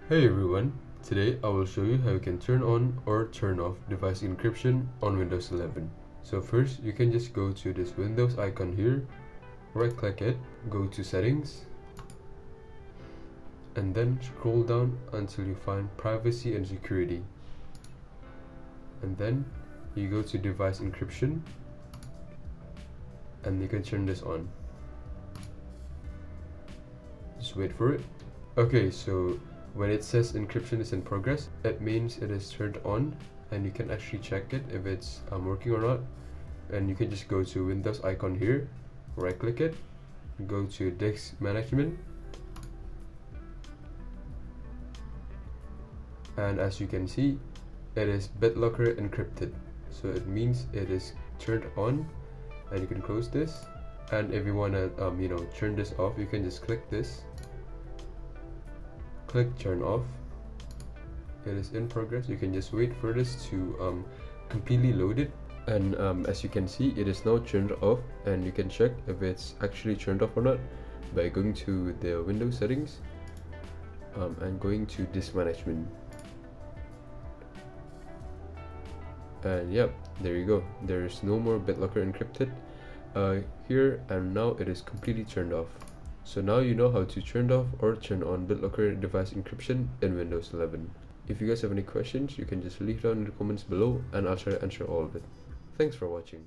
Hey everyone, today I will show you how you can turn on or turn off device encryption on Windows 11. So first you can just go to this Windows icon here, right click it, go to settings, and then scroll down until you find privacy and security. And then you go to device encryption and you can turn this on. Just wait for it. Okay, so when it says encryption is in progress, it means it is turned on, and you can actually check it if it's working or not. And you can just go to Windows icon here, right click it, go to disk management, and as you can see, it is BitLocker encrypted, so it means it is turned on. And you can close this, and if you want to turn this off, you can just click this, click turn off. It is in progress. You can just wait for this to completely load it, and as you can see, it is now turned off. And you can check if it's actually turned off or not by going to the Windows settings and going to disk management. And yep, there you go, there is no more BitLocker encrypted here, and now it is completely turned off. So now you know how to turn off or turn on BitLocker device encryption in Windows 11. If you guys have any questions, you can just leave down in the comments below and I'll try to answer all of it. Thanks for watching.